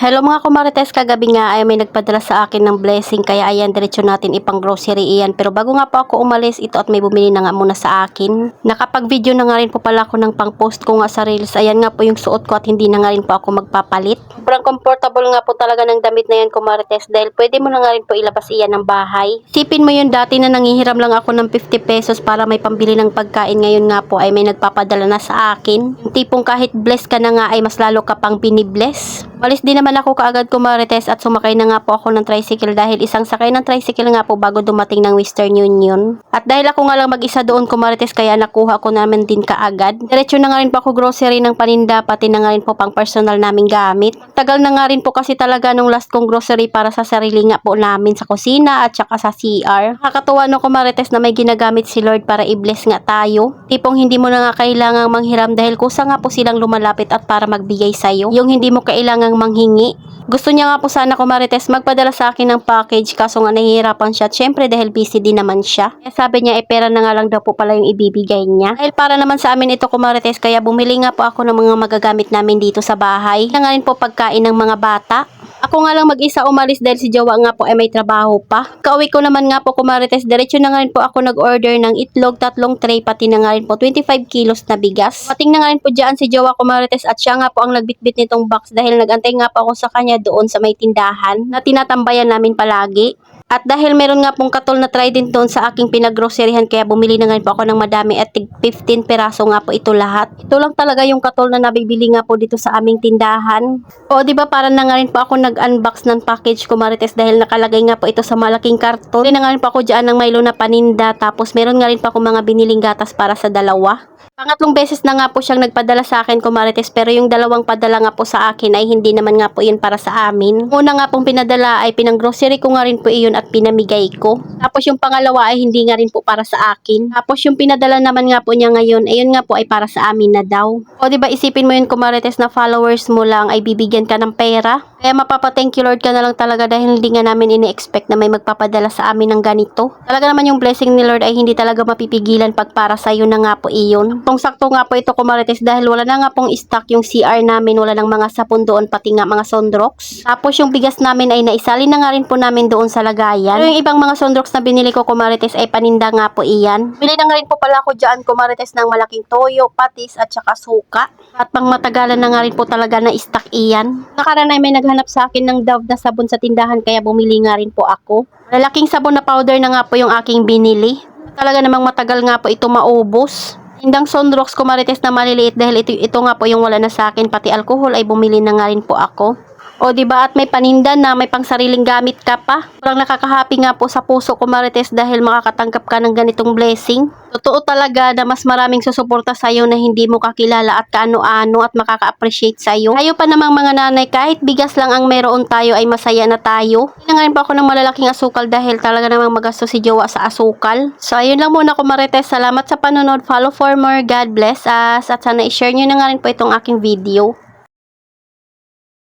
Hello mga kumarites, kagabi nga ay may nagpadala sa akin ng blessing kaya ayan diretso natin ipang grocery iyan. Pero bago nga po ako umalis ito at may bumili na nga muna sa akin. Nakapag video na nga rin po pala ako ng pang post ko nga sa reels. Ayan nga po yung suot ko at hindi na nga rin po ako magpapalit. Sobrang comfortable nga po talaga ng damit na yan kumarites dahil pwede mo na nga rin po ilabas iyan ng bahay. Sipin mo yun, dati na nangihiram lang ako ng 50 pesos para may pambili ng pagkain. Ngayon nga po ay may nagpapadala na sa akin. Yung tipong kahit bless ka na nga ay mas lalo ka pang binibless. Walis din naman ako kaagad kumarites at sumakay na nga po ako ng tricycle dahil isang sakay ng tricycle nga po bago dumating ng Western Union. At dahil ako nga lang mag-isa doon kumarites kaya nakuha ko namin din kaagad. Diretso na nga rin po ako grocery ng paninda pati na nga rin po pang personal naming gamit. Tagal na nga rin po kasi talaga nung last kong grocery para sa sarili nga po namin sa kusina at saka sa CR. Nakakatuwa no kumarites na may ginagamit si Lord para i-bless nga tayo. Tipong hindi mo na nga kailangang manghiram dahil kusa nga po silang lumalapit at para magbigay sa'yo. Yung hindi mo kailangang manghingi. Gusto niya nga po sana kumarites magpadala sa akin ng package kaso nga nahihirapan siya. Siyempre dahil busy din naman siya. Kaya sabi niya pera na nga lang daw po pala yung ibibigay niya. Dahil para naman sa amin ito kumarites kaya bumili nga po ako ng mga magagamit namin dito sa bahay. Na nga rin po pagkain ng mga bata. Ako nga lang mag-isa umalis dahil si Jawa nga po ay may trabaho pa. Kauwi ko naman nga po kumarites, diretso na nga rin po ako nag-order ng itlog, 3 tray, pati na nga rin po 25 kilos na bigas. Pating na nga rin po dyan si Jawa kumarites at siya nga po ang nagbitbit nitong box dahil nagantay nga po ako sa kanya doon sa may tindahan na tinatambayan namin palagi. At dahil meron nga pong katol na trident doon sa aking pinaggroceryhan kaya bumili na nga po ako ng madami at 15 peraso nga po ito lahat. Ito lang talaga yung katol na nabibili nga po dito sa aming tindahan. O di ba para na nga rin po ako nag-unbox ng package kumarites dahil nakalagay nga po ito sa malaking karton. Bili na nga rin po ako dyan ng Milo na paninda tapos meron nga rin po ako mga biniling gatas para sa dalawa. Pangatlong beses na nga po siyang nagpadala sa akin kumarites pero yung dalawang padala nga po sa akin ay hindi naman nga po yun para sa amin. Una nga pong pinadala ay pinang-grocery ko nga rin po iyon at pinamigay ko. Tapos yung pangalawa ay hindi nga rin po para sa akin. Tapos yung pinadala naman nga po niya ngayon, ayun nga po ay para sa amin na daw. O diba isipin mo yun kumarites na followers mo lang ay bibigyan ka ng pera? Kaya mapapa-thank you Lord ka na lang talaga dahil hindi nga namin ini-expect na may magpapadala sa amin ng ganito. Talaga naman yung blessing ni Lord ay hindi talaga mapipigilan pag para sa'yo na nga po iyon. Sakto nga po ito kumarites dahil wala na nga pong stock yung CR namin, wala ng mga sapon doon pati nga mga Sondrox. Tapos yung bigas namin ay naisali na nga rin po namin doon sa lagayan. Pero yung ibang mga Sondrox na binili ko kumarites ay paninda nga po iyan. Bili na nga rin po pala ako dyan kumarites ng malaking toyo, patis at saka suka. At pang matagalan na nga rin po talaga na stock iyan. Nakaraan ay may naghanap sa akin ng Dove na sabon sa tindahan kaya bumili nga rin po ako. Lalaking sabon na powder na nga po yung aking binili. Talaga namang matagal nga po ito maubos. Indang Sondrox kumarites na maliliit dahil ito nga po yung wala na sa akin, pati alcohol ay bumili na nga rin po ako. O diba at may paninda na may pang sariling gamit ka pa. Walang nakakahappy nga po sa puso kumarites dahil makakatanggap ka ng ganitong blessing. Totoo talaga na mas maraming susuporta sa'yo na hindi mo kakilala at kaano-ano at makaka-appreciate sa'yo. Tayo pa namang mga nanay kahit bigas lang ang meron tayo ay masaya na tayo. Hindi na nga rin pa ako ng malalaking asukal dahil talaga namang magastos si Jowa sa asukal. So ayun lang muna kumarites. Salamat sa panonood. Follow for more. God bless us. At sana i-share nyo na nga rin po itong aking video.